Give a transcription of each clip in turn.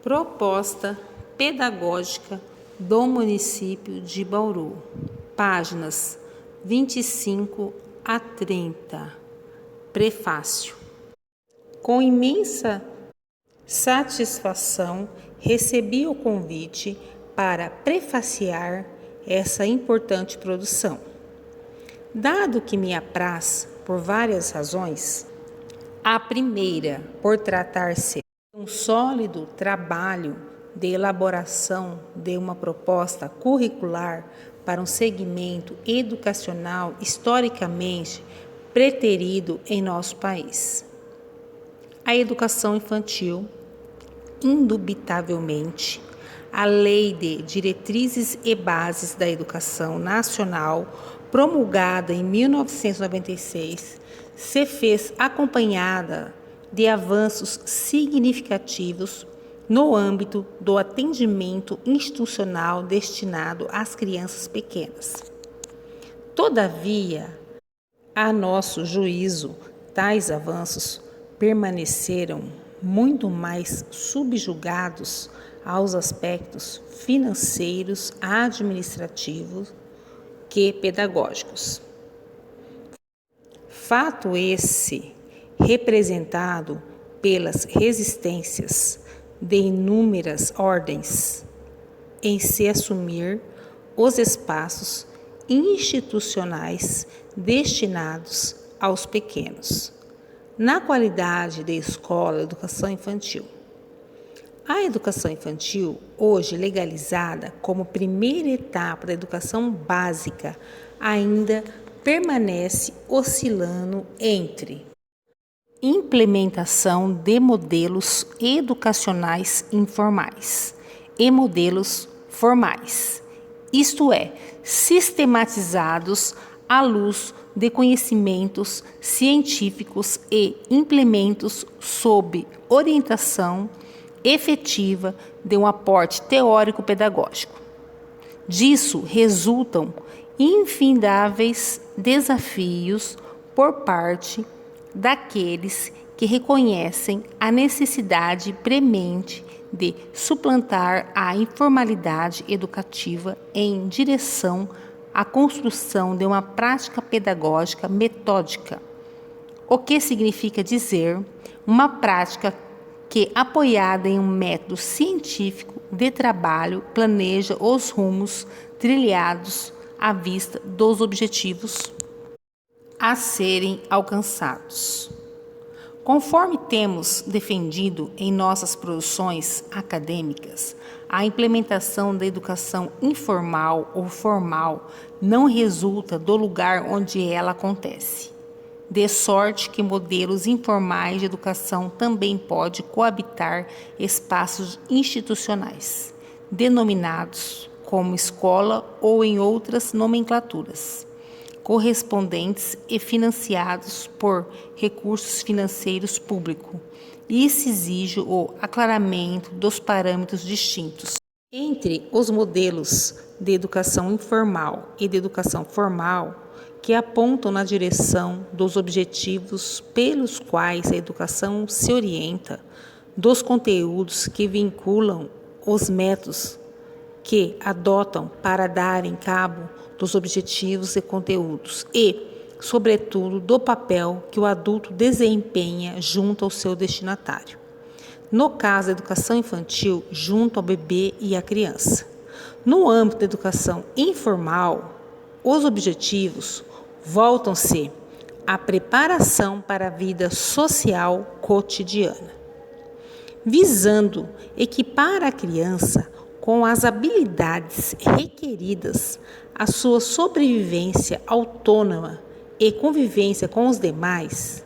Proposta pedagógica do município de Bauru, páginas 25 a 30. Prefácio. Com imensa satisfação, recebi o convite para prefaciar essa importante produção. Dado que me apraz por várias razões, a primeira, por tratar-se de um sólido trabalho de elaboração de uma proposta curricular para um segmento educacional historicamente preterido em nosso país. A educação infantil, indubitavelmente, a Lei de Diretrizes e Bases da Educação Nacional, promulgada em 1996, se fez acompanhada de avanços significativos no âmbito do atendimento institucional destinado às crianças pequenas. Todavia, a nosso juízo, tais avanços permaneceram muito mais subjugados aos aspectos financeiros, administrativos que pedagógicos. Fato esse representado pelas resistências de inúmeras ordens em se assumir os espaços institucionais destinados aos pequenos, na qualidade de escola de educação infantil. A educação infantil, hoje legalizada como primeira etapa da educação básica, ainda permanece oscilando entre implementação de modelos educacionais informais e modelos formais, isto é, sistematizados à luz de conhecimentos científicos e implementos sob orientação efetiva de um aporte teórico-pedagógico. Disso resultam infindáveis desafios por parte daqueles que reconhecem a necessidade premente de suplantar a informalidade educativa em direção à construção de uma prática pedagógica metódica, o que significa dizer uma prática que, apoiada em um método científico de trabalho, planeja os rumos trilhados à vista dos objetivos a serem alcançados. Conforme temos defendido em nossas produções acadêmicas, a implementação da educação informal ou formal não resulta do lugar onde ela acontece, de sorte que modelos informais de educação também podem coabitar espaços institucionais, denominados como escola ou em outras nomenclaturas, correspondentes e financiados por recursos financeiros públicos, e se exige o aclaramento dos parâmetros distintos entre os modelos de educação informal e de educação formal, que apontam na direção dos objetivos pelos quais a educação se orienta, dos conteúdos que vinculam os métodos que adotam para darem cabo dos objetivos e conteúdos e, sobretudo, do papel que o adulto desempenha junto ao seu destinatário. No caso da educação infantil, junto ao bebê e à criança. No âmbito da educação informal, os objetivos voltam-se à preparação para a vida social cotidiana, visando equipar a criança com as habilidades requeridas à sua sobrevivência autônoma e convivência com os demais.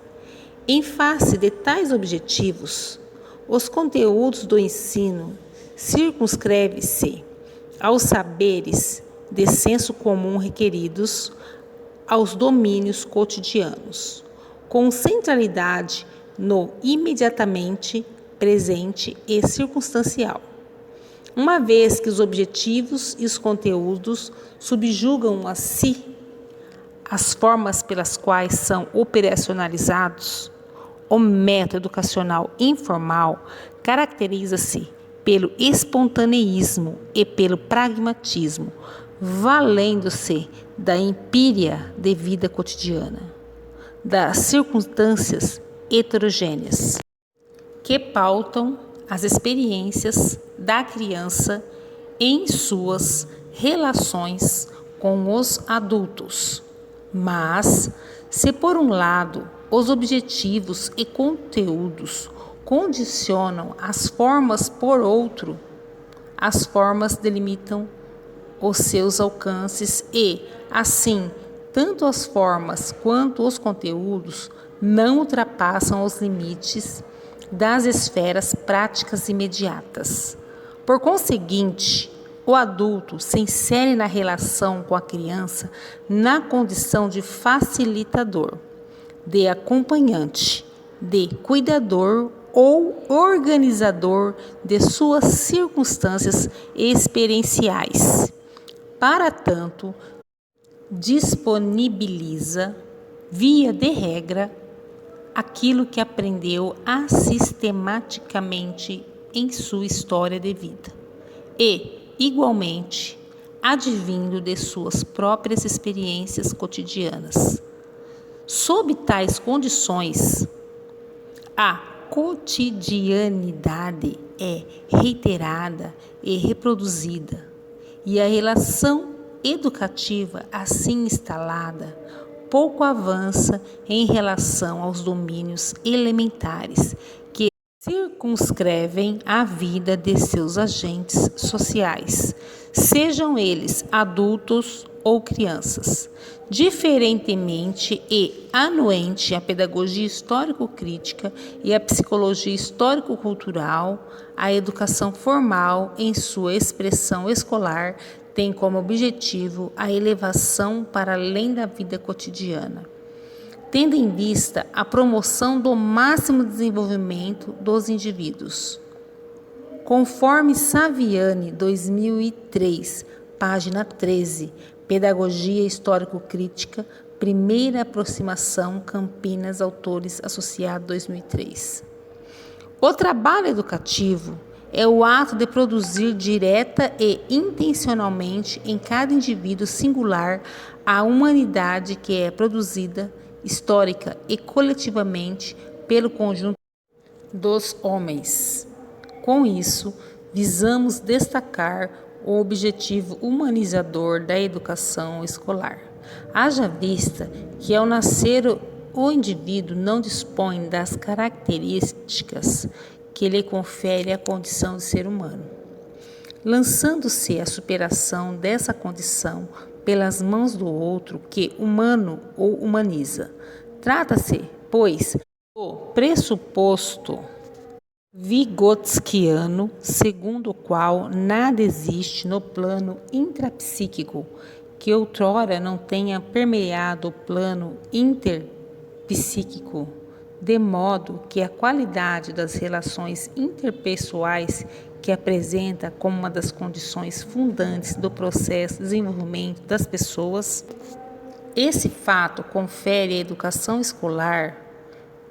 Em face de tais objetivos, os conteúdos do ensino circunscrevem-se aos saberes de senso comum requeridos aos domínios cotidianos, com centralidade no imediatamente presente e circunstancial. Uma vez que os objetivos e os conteúdos subjugam a si as formas pelas quais são operacionalizados, o método educacional informal caracteriza-se pelo espontaneísmo e pelo pragmatismo, valendo-se da empíria de vida cotidiana, das circunstâncias heterogêneas que pautam as experiências da criança em suas relações com os adultos. Mas, se por um lado os objetivos e conteúdos condicionam as formas, por outro, as formas delimitam os seus alcances e, assim, tanto as formas quanto os conteúdos não ultrapassam os limites das esferas práticas imediatas. Por conseguinte, o adulto se insere na relação com a criança na condição de facilitador, de acompanhante, de cuidador ou organizador de suas circunstâncias experienciais. Para tanto, disponibiliza, via de regra, aquilo que aprendeu sistematicamente em sua história de vida e, igualmente, advindo de suas próprias experiências cotidianas. Sob tais condições, a cotidianidade é reiterada e reproduzida, e a relação educativa assim instalada pouco avança em relação aos domínios elementares que circunscrevem a vida de seus agentes sociais, sejam eles adultos ou crianças. Diferentemente e anuente a pedagogia histórico-crítica e a psicologia histórico-cultural, a educação formal, em sua expressão escolar, tem como objetivo a elevação para além da vida cotidiana, tendo em vista a promoção do máximo desenvolvimento dos indivíduos. Conforme Saviani, 2003, página 13, Pedagogia Histórico-Crítica, Primeira Aproximação, Campinas, Autores Associados, 2003. O trabalho educativo é o ato de produzir direta e intencionalmente em cada indivíduo singular a humanidade que é produzida histórica e coletivamente pelo conjunto dos homens. Com isso, visamos destacar o objetivo humanizador da educação escolar. Haja vista que, ao nascer, o indivíduo não dispõe das características que lhe confere a condição de ser humano, lançando-se à superação dessa condição pelas mãos do outro que humano ou humaniza. Trata-se, pois, do pressuposto vigotskiano, segundo o qual nada existe no plano intrapsíquico que outrora não tenha permeado o plano interpsíquico, de modo que a qualidade das relações interpessoais que apresenta como uma das condições fundantes do processo de desenvolvimento das pessoas, esse fato confere à educação escolar,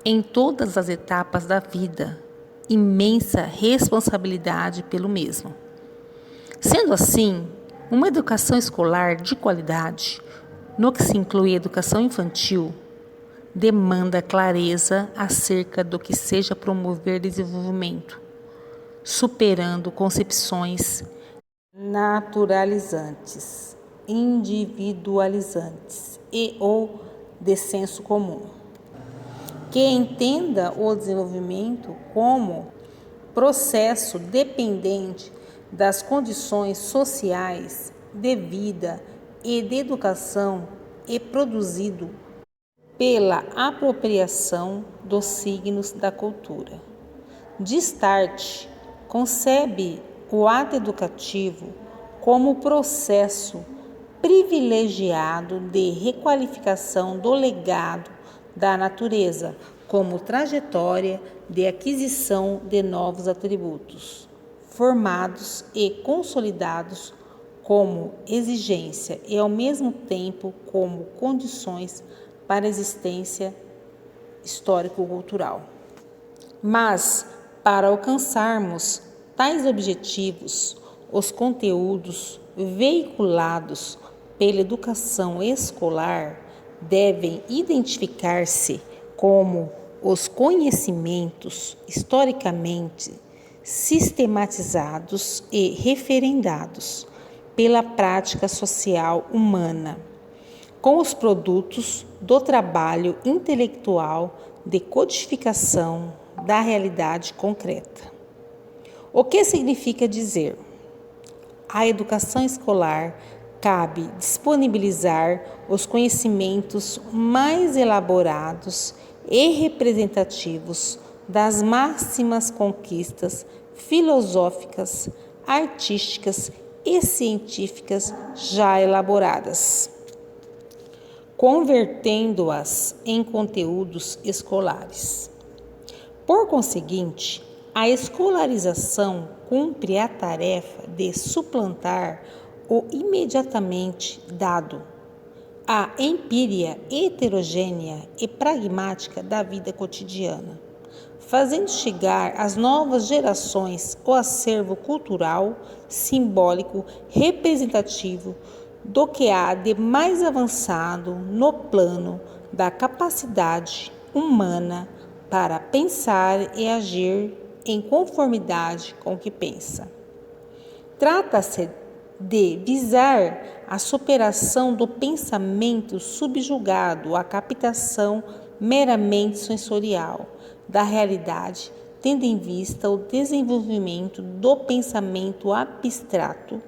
em todas as etapas da vida, imensa responsabilidade pelo mesmo. Sendo assim, uma educação escolar de qualidade, no que se inclui a educação infantil, demanda clareza acerca do que seja promover desenvolvimento, superando concepções naturalizantes, individualizantes e ou de senso comum, que entenda o desenvolvimento como processo dependente das condições sociais de vida e de educação e produzido pela apropriação dos signos da cultura. Destarte concebe o ato educativo como processo privilegiado de requalificação do legado da natureza, como trajetória de aquisição de novos atributos, formados e consolidados como exigência e, ao mesmo tempo, como condições para a existência histórico-cultural. Mas, para alcançarmos tais objetivos, os conteúdos veiculados pela educação escolar devem identificar-se como os conhecimentos historicamente sistematizados e referendados pela prática social humana, com os produtos do trabalho intelectual de codificação da realidade concreta. O que significa dizer? A educação escolar cabe disponibilizar os conhecimentos mais elaborados e representativos das máximas conquistas filosóficas, artísticas e científicas já elaboradas, convertendo-as em conteúdos escolares. Por conseguinte, a escolarização cumpre a tarefa de suplantar o imediatamente dado, a empíria heterogênea e pragmática da vida cotidiana, fazendo chegar às novas gerações o acervo cultural, simbólico, representativo do que há de mais avançado no plano da capacidade humana para pensar e agir em conformidade com o que pensa. Trata-se de visar a superação do pensamento subjugado à captação meramente sensorial da realidade, tendo em vista o desenvolvimento do pensamento abstrato,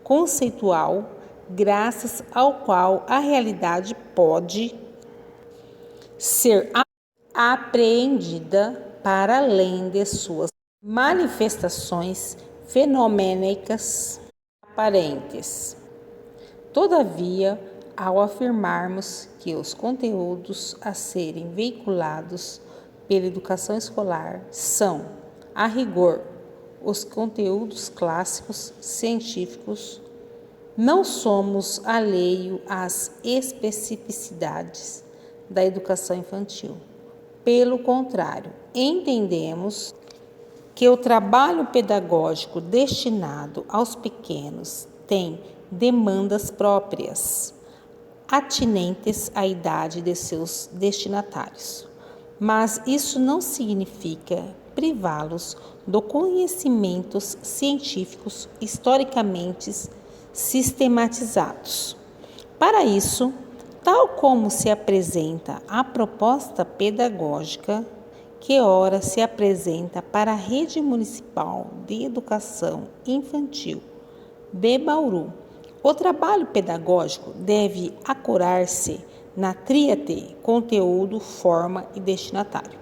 conceitual, graças ao qual a realidade pode ser apreendida para além de suas manifestações fenomênicas aparentes. Todavia, ao afirmarmos que os conteúdos a serem veiculados pela educação escolar são, a rigor, os conteúdos clássicos científicos, não somos alheio às especificidades da educação infantil. Pelo contrário, entendemos que o trabalho pedagógico destinado aos pequenos tem demandas próprias, atinentes à idade de seus destinatários. Mas isso não significa privá-los de conhecimentos científicos historicamente sistematizados. Para isso, tal como se apresenta a proposta pedagógica que ora se apresenta para a Rede Municipal de Educação Infantil de Bauru, o trabalho pedagógico deve acorar-se na tríade conteúdo, forma e destinatário,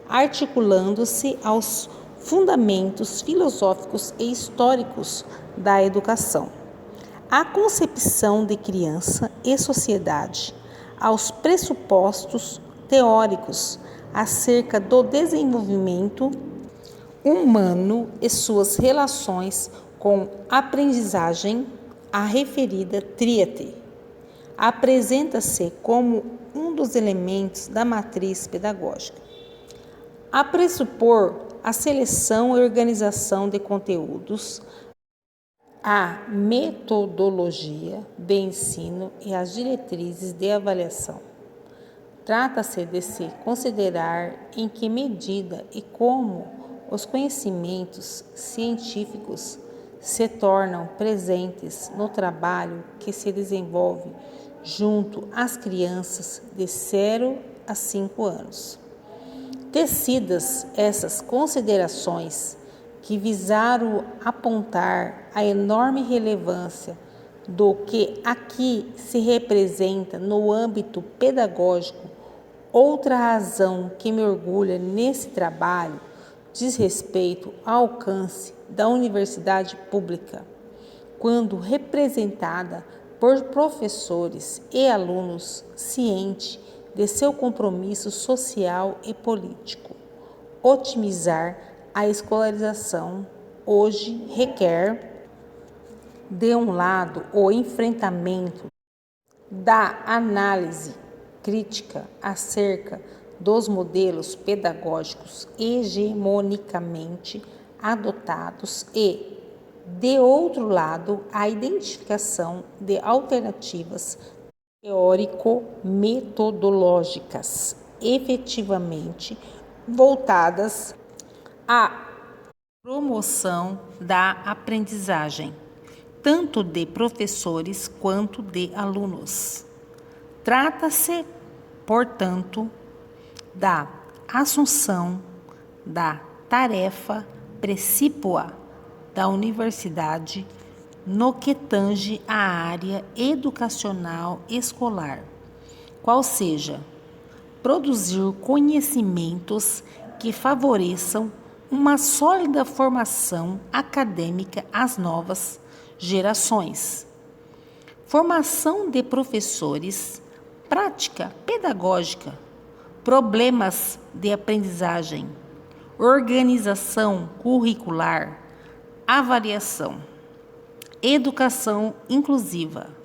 articulando-se aos fundamentos filosóficos e históricos da educação, à concepção de criança e sociedade, aos pressupostos teóricos acerca do desenvolvimento humano e suas relações com aprendizagem. A referida tríade apresenta-se como um dos elementos da matriz pedagógica, a pressupor a seleção e organização de conteúdos, a metodologia de ensino e as diretrizes de avaliação. Trata-se de se considerar em que medida e como os conhecimentos científicos se tornam presentes no trabalho que se desenvolve junto às crianças de 0 a 5 anos. Tecidas essas considerações que visaram apontar a enorme relevância do que aqui se representa no âmbito pedagógico, outra razão que me orgulha nesse trabalho diz respeito ao alcance da universidade pública, quando representada por professores e alunos cientes de seu compromisso social e político. Otimizar a escolarização hoje requer, de um lado, o enfrentamento da análise crítica acerca dos modelos pedagógicos hegemonicamente adotados e, de outro lado, a identificação de alternativas teórico-metodológicas efetivamente voltadas à promoção da aprendizagem, tanto de professores quanto de alunos. Trata-se, portanto, da assunção da tarefa precípua da universidade no que tange à área educacional escolar, qual seja produzir conhecimentos que favoreçam uma sólida formação acadêmica às novas gerações, formação de professores, prática pedagógica, problemas de aprendizagem, organização curricular, avaliação, educação inclusiva,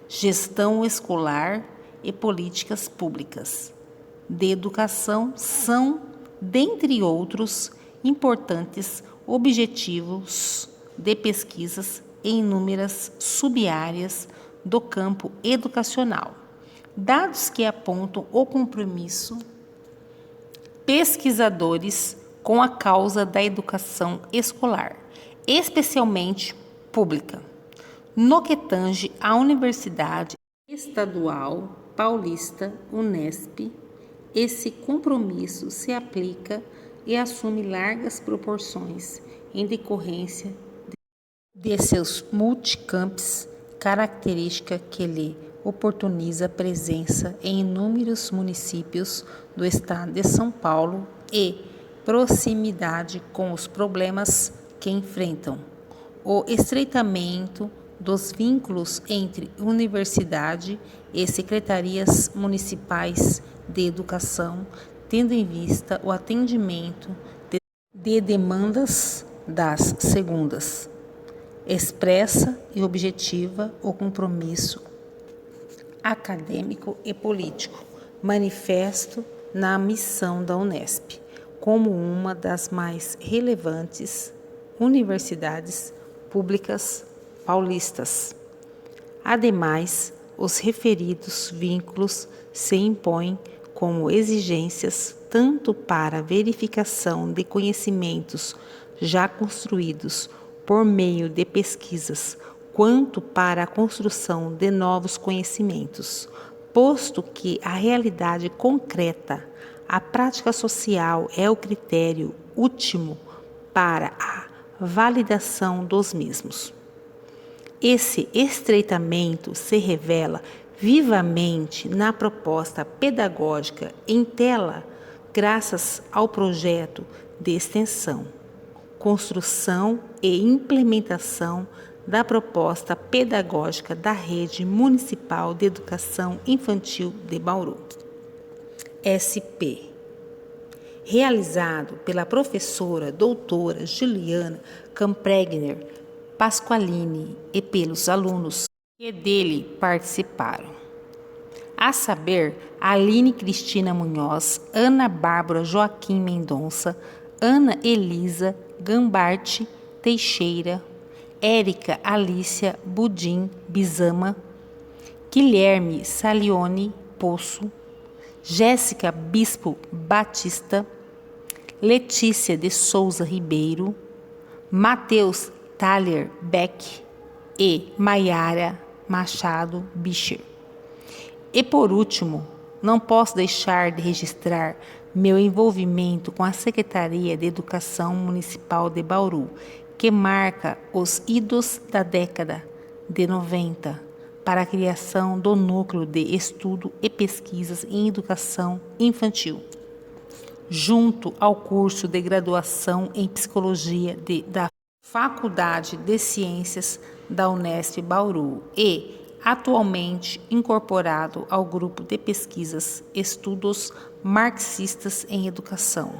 gestão escolar e políticas públicas de educação são, dentre outros, importantes objetivos de pesquisas em inúmeras subáreas do campo educacional, dados que apontam o compromisso pesquisadores com a causa da educação escolar, especialmente pública. No que tange à Universidade Estadual Paulista, Unesp, esse compromisso se aplica e assume largas proporções em decorrência de seus multicampus, característica que lhe oportuniza presença em inúmeros municípios do estado de São Paulo e proximidade com os problemas que enfrentam, o estreitamento dos vínculos entre universidade e secretarias municipais de educação, tendo em vista o atendimento de demandas das segundas. Expressa e objetiva o compromisso acadêmico e político, manifesto na missão da Unesp, como uma das mais relevantes universidades públicas paulistas. Ademais, os referidos vínculos se impõem como exigências tanto para a verificação de conhecimentos já construídos por meio de pesquisas, quanto para a construção de novos conhecimentos, posto que a realidade concreta, a prática social é o critério último para a validação dos mesmos. Esse estreitamento se revela vivamente na proposta pedagógica em tela, graças ao projeto de extensão, construção e implementação da proposta pedagógica da Rede Municipal de Educação Infantil de Bauru, SP, realizado pela professora doutora Juliana Campregner Pasqualini e pelos alunos que dele participaram. A saber, Aline Cristina Munhoz, Ana Bárbara Joaquim Mendonça, Ana Elisa Gambarte Teixeira, Érica Alícia Budim Bizama, Guilherme Salione Poço, Jéssica Bispo Batista, Letícia de Souza Ribeiro, Matheus Thaler Beck e Maiara Machado Bicher. E por último, não posso deixar de registrar meu envolvimento com a Secretaria de Educação Municipal de Bauru, que marca os idos da década de 90 para a criação do Núcleo de Estudo e Pesquisas em Educação Infantil, junto ao curso de graduação em Psicologia da Faculdade de Ciências da Unesp Bauru e, atualmente, incorporado ao grupo de pesquisas Estudos Marxistas em Educação,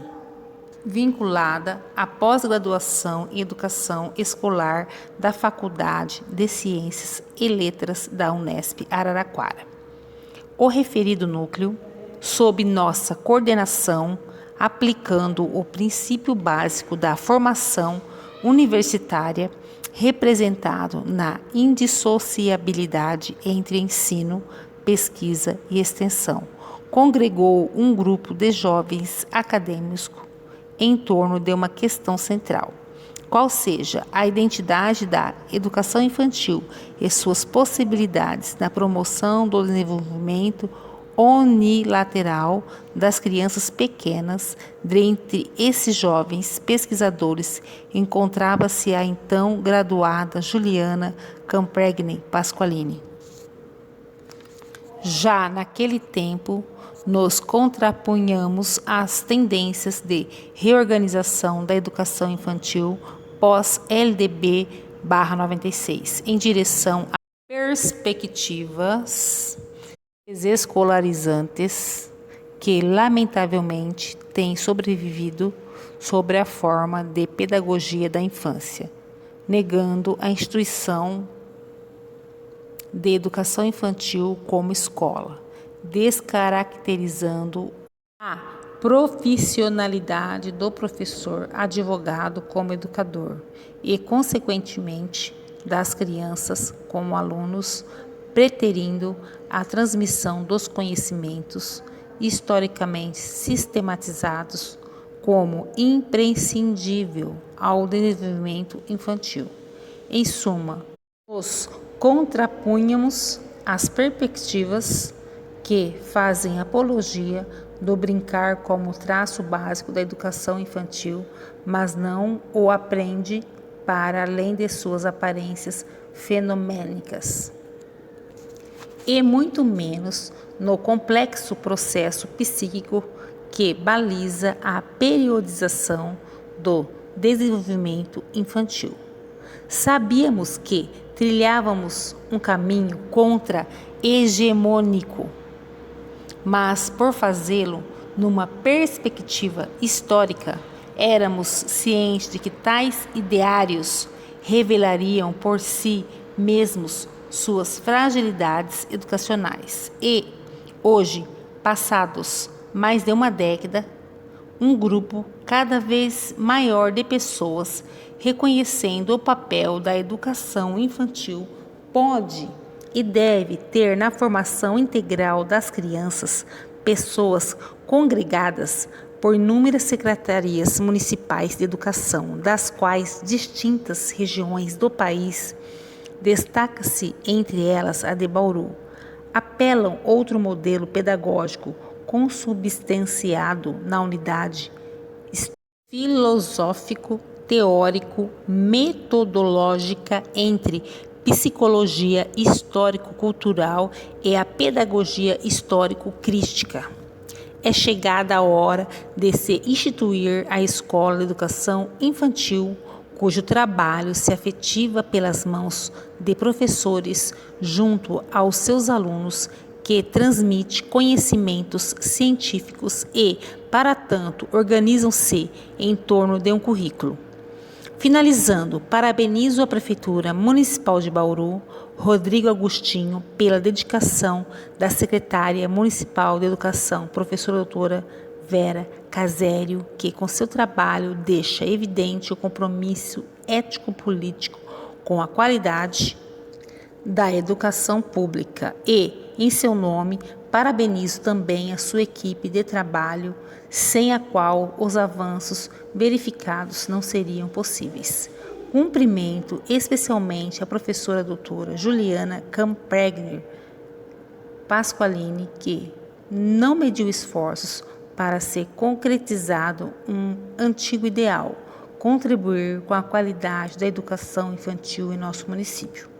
vinculada à pós-graduação em Educação Escolar da Faculdade de Ciências e Letras da Unesp Araraquara. O referido núcleo, sob nossa coordenação, aplicando o princípio básico da formação universitária, representado na indissociabilidade entre ensino, pesquisa e extensão. Congregou um grupo de jovens acadêmicos em torno de uma questão central, qual seja a identidade da educação infantil e suas possibilidades na promoção do desenvolvimento unilateral das crianças pequenas. Dentre esses jovens pesquisadores encontrava-se a então graduada Juliana Campregni Pasqualini. Já naquele tempo, nos contrapunhamos às tendências de reorganização da educação infantil pós-LDB/96, em direção a perspectivas desescolarizantes que, lamentavelmente, têm sobrevivido sob a forma de pedagogia da infância, negando a instituição de educação infantil como escola, descaracterizando a profissionalidade do professor advogado como educador e, consequentemente, das crianças como alunos, preterindo a transmissão dos conhecimentos historicamente sistematizados como imprescindível ao desenvolvimento infantil. Em suma, nos contrapunhamos às perspectivas que fazem apologia do brincar como traço básico da educação infantil, mas não o aprende para além de suas aparências fenomênicas, e muito menos no complexo processo psíquico que baliza a periodização do desenvolvimento infantil. Sabíamos que trilhávamos um caminho contra-hegemônico, mas por fazê-lo numa perspectiva histórica, éramos cientes de que tais ideários revelariam por si mesmos suas fragilidades educacionais. E, hoje, passados mais de uma década, um grupo cada vez maior de pessoas, reconhecendo o papel da educação infantil, pode e deve ter na formação integral das crianças pessoas congregadas por inúmeras secretarias municipais de educação, das quais distintas regiões do país, destaca-se entre elas a de Bauru, apelam outro modelo pedagógico consubstanciado na unidade filosófico, teórico, metodológica entre psicologia histórico-cultural e a pedagogia histórico-crística. É chegada a hora de se instituir a Escola de Educação Infantil, cujo trabalho se efetiva pelas mãos de professores junto aos seus alunos, que transmite conhecimentos científicos e, para tanto, organizam-se em torno de um currículo. Finalizando, parabenizo a Prefeitura Municipal de Bauru, Rodrigo Agostinho, pela dedicação da Secretária Municipal de Educação, professora doutora Vera Casério, que com seu trabalho deixa evidente o compromisso ético-político com a qualidade da educação pública e, em seu nome, parabenizo também a sua equipe de trabalho, sem a qual os avanços verificados não seriam possíveis. Cumprimento especialmente a professora doutora Juliana Campregni Pasqualini, que não mediu esforços para ser concretizado um antigo ideal, contribuir com a qualidade da educação infantil em nosso município.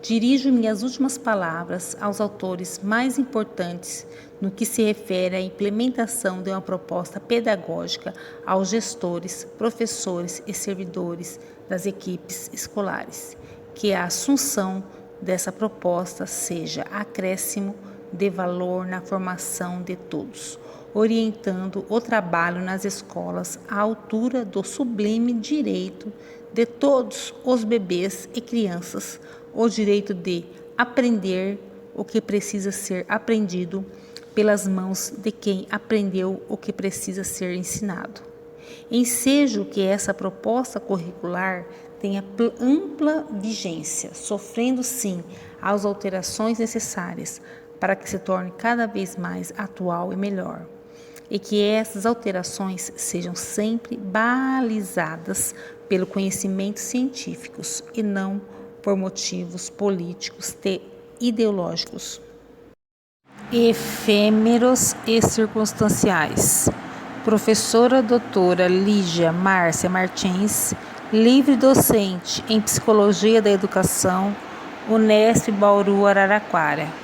Dirijo minhas últimas palavras aos autores mais importantes no que se refere à implementação de uma proposta pedagógica aos gestores, professores e servidores das equipes escolares. Que a assunção dessa proposta seja acréscimo de valor na formação de todos, orientando o trabalho nas escolas à altura do sublime direito de todos os bebês e crianças, o direito de aprender o que precisa ser aprendido, pelas mãos de quem aprendeu o que precisa ser ensinado. Ensejo que essa proposta curricular tenha ampla vigência, sofrendo sim as alterações necessárias para que se torne cada vez mais atual e melhor, e que essas alterações sejam sempre balizadas pelo conhecimento científicos e não por motivos políticos e ideológicos efêmeros e circunstanciais. Professora doutora Lígia Márcia Martins, livre docente em Psicologia da Educação, Unesp Bauru, Araraquara.